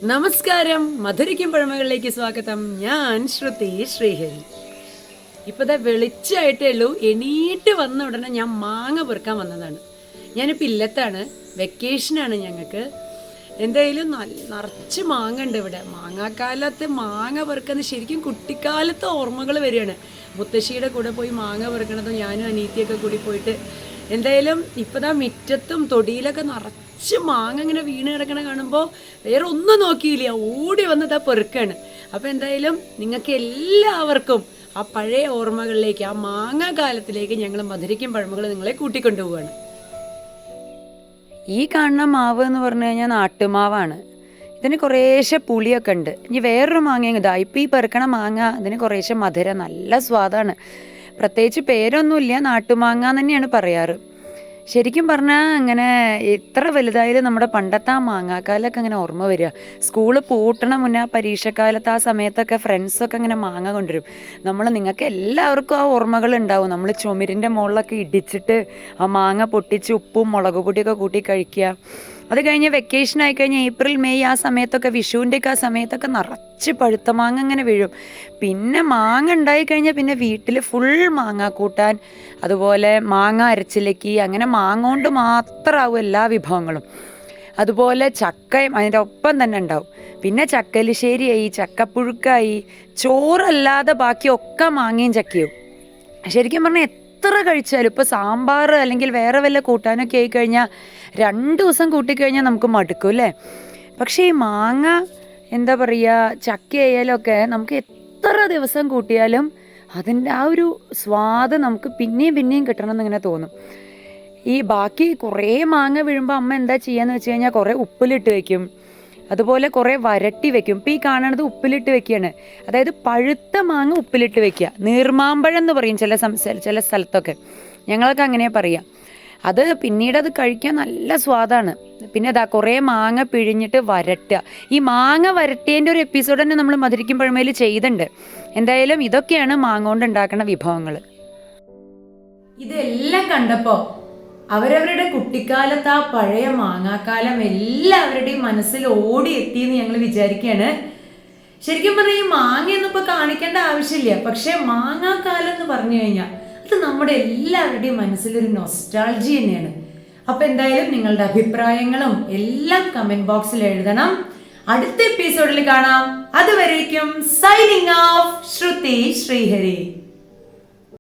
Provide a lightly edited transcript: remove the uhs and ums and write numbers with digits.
നമസ്കാരം, മധുരിക്കും പഴമകളിലേക്ക് സ്വാഗതം. ഞാൻ ശ്രുതി ശ്രീഹരി. ഇപ്പോഴത്തെ വെളിച്ചമായിട്ടേ ഉള്ളൂ. എണീറ്റ് വന്ന ഉടനെ ഞാൻ മാങ്ങ പെറുക്കാൻ വന്നതാണ്. ഞാനിപ്പോൾ ഇല്ലത്താണ്, വെക്കേഷനാണ് ഞങ്ങൾക്ക്. എന്തായാലും നിറച്ച് മാങ്ങ ഉണ്ട് ഇവിടെ. മാങ്ങാക്കാലത്ത് മാങ്ങ പെറുക്കുന്നത് ശരിക്കും കുട്ടിക്കാലത്തെ ഓർമ്മകൾ വരികയാണ്. മുത്തശ്ശിയുടെ കൂടെ പോയി മാങ്ങ പെറുക്കണതും ഞാനും അനീത്തിയൊക്കെ കൂടി പോയിട്ട് എന്തായാലും ഇപ്പതാ മിറ്റത്തും തൊടിയിലൊക്കെ നിറച്ച് മാങ്ങ ഇങ്ങനെ വീണ് കിടക്കണ കാണുമ്പോൾ വേറെ ഒന്നും നോക്കിയില്ല, ഓടി വന്നത് ആ പെറുക്കാണ്. അപ്പോൾ എന്തായാലും നിങ്ങൾക്ക് എല്ലാവർക്കും ആ പഴയ ഓർമ്മകളിലേക്ക്, ആ മാങ്ങ കാലത്തിലേക്ക് ഞങ്ങൾ മധുരിക്കും പഴമകൾ നിങ്ങളെ കൂട്ടിക്കൊണ്ടുപോവാണ്. ഈ കാണുന്ന മാവ് എന്ന് പറഞ്ഞു കഴിഞ്ഞാൽ നാട്ടുമാവാണ്. ഇതിന് കുറേശ്ശെ പുളിയൊക്കെ ഉണ്ട്. ഇനി വേറൊരു മാങ്ങ ഇതാ ഇപ്പം ഈ പെറുക്കണ മാങ്ങ, അതിന് കുറേശ്ശെ മധുരം, നല്ല സ്വാദാണ്. പ്രത്യേകിച്ച് പേരൊന്നുമില്ല, നാട്ടുമാങ്ങ തന്നെയാണ് പറയാറ്. ശരിക്കും പറഞ്ഞാൽ അങ്ങനെ എത്ര വലുതായാലും നമ്മുടെ പണ്ടത്തെ ആ മാങ്ങാക്കാലമൊക്കെ അങ്ങനെ ഓർമ്മ വരിക. സ്കൂള് പൂട്ടണ മുന്നേ പരീക്ഷക്കാലത്ത് ആ സമയത്തൊക്കെ ഫ്രണ്ട്സൊക്കെ ഇങ്ങനെ മാങ്ങ കൊണ്ടുവരും. നിങ്ങൾക്ക് എല്ലാവർക്കും ആ ഓർമ്മകൾ ഉണ്ടാവും. നമ്മൾ ചുമരിൻ്റെ മുകളിലൊക്കെ ഇടിച്ചിട്ട് ആ മാങ്ങ പൊട്ടിച്ച് ഉപ്പും മുളക് പൊടിയൊക്കെ കൂട്ടി കഴിക്കുക. അത് കഴിഞ്ഞ് വെക്കേഷൻ ആയിക്കഴിഞ്ഞാൽ ഏപ്രിൽ മെയ് ആ സമയത്തൊക്കെ, വിഷുവിൻ്റെയൊക്കെ ആ സമയത്തൊക്കെ നിറച്ച് പഴുത്ത മാങ്ങ ഇങ്ങനെ വീഴും. പിന്നെ മാങ്ങ ഉണ്ടായിക്കഴിഞ്ഞാൽ പിന്നെ വീട്ടിൽ ഫുൾ മാങ്ങ കൂട്ടാൻ, അതുപോലെ മാങ്ങ അരച്ചിലേക്ക്, അങ്ങനെ മാങ്ങ കൊണ്ട് മാത്രമാവും എല്ലാ വിഭവങ്ങളും. അതുപോലെ ചക്കയും അതിൻ്റെ ഒപ്പം തന്നെ ഉണ്ടാവും. പിന്നെ ചക്കലിശ്ശേരിയായി, ചക്കപ്പുഴുക്കായി, ചോറല്ലാതെ ബാക്കിയൊക്കെ മാങ്ങയും ചക്കയും. ശരിക്കും പറഞ്ഞാൽ എത്ര കഴിച്ചാലും, ഇപ്പോൾ സാമ്പാർ അല്ലെങ്കിൽ വേറെ വല്ല കൂട്ടാനൊക്കെ ആയിക്കഴിഞ്ഞാൽ 2 ദിവസം കൂട്ടിക്കഴിഞ്ഞാൽ നമുക്ക് മടുക്കും അല്ലേ. പക്ഷേ ഈ മാങ്ങ എന്താ പറയുക, ചക്ക ആയാലൊക്കെ നമുക്ക് എത്ര ദിവസം കൂട്ടിയാലും അതിൻ്റെ ആ ഒരു സ്വാദ് നമുക്ക് പിന്നെയും പിന്നെയും കിട്ടണമെന്ന് ഇങ്ങനെ തോന്നും. ഈ ബാക്കി കുറേ മാങ്ങ വീഴുമ്പോൾ അമ്മ എന്താ ചെയ്യാന്ന് വെച്ച് കഴിഞ്ഞാൽ കുറേ ഉപ്പിലിട്ട് വെക്കും, അതുപോലെ കുറേ വരട്ടി വെക്കും. ഇപ്പോൾ ഈ കാണുന്നത് ഉപ്പിലിട്ട് വെക്കുകയാണ്. അതായത് പഴുത്ത മാങ്ങ ഉപ്പിലിട്ട് വെക്കുക. നീർമാമ്പഴം എന്ന് പറയും ചില സ്ഥലത്തൊക്കെ, ഞങ്ങളൊക്കെ അങ്ങനെ പറയാം. അത് പിന്നീട് അത് കഴിക്കാൻ നല്ല സ്വാദാണ്. പിന്നെ അതാ കുറേ മാങ്ങ പിഴിഞ്ഞിട്ട് വരട്ടുക. ഈ മാങ്ങ വരട്ടിയതിൻ്റെ ഒരു എപ്പിസോഡ് തന്നെ നമ്മൾ മധുരിക്കും പഴമയിൽ ചെയ്തിട്ടുണ്ട്. എന്തായാലും ഇതൊക്കെയാണ് മാങ്ങ കൊണ്ട് ഉണ്ടാക്കുന്ന വിഭവങ്ങൾ. ഇതെല്ലാം കണ്ടപ്പോൾ അവരവരുടെ കുട്ടിക്കാലത്ത് ആ പഴയ മാങ്ങാക്കാലം എല്ലാവരുടെയും മനസ്സിൽ ഓടി എത്തിയെന്ന് ഞങ്ങൾ വിചാരിക്കുകയാണ്. ശരിക്കും പറഞ്ഞാൽ ഈ മാങ്ങയൊന്നും ഇപ്പോൾ കാണിക്കേണ്ട ആവശ്യമില്ല. പക്ഷേ മാങ്ങാക്കാലം എന്ന് പറഞ്ഞു കഴിഞ്ഞാൽ അത് നമ്മുടെ എല്ലാവരുടെയും മനസ്സിലൊരു നൊസ്റ്റാൾജി തന്നെയാണ്. അപ്പോൾ എന്തായാലും നിങ്ങളുടെ അഭിപ്രായങ്ങളും എല്ലാം കമന്റ് ബോക്സിൽ എഴുതണം. അടുത്ത എപ്പിസോഡിൽ കാണാം. അതുവരേക്കും സൈനിങ് ഓഫ് ശ്രുതി ശ്രീഹരി.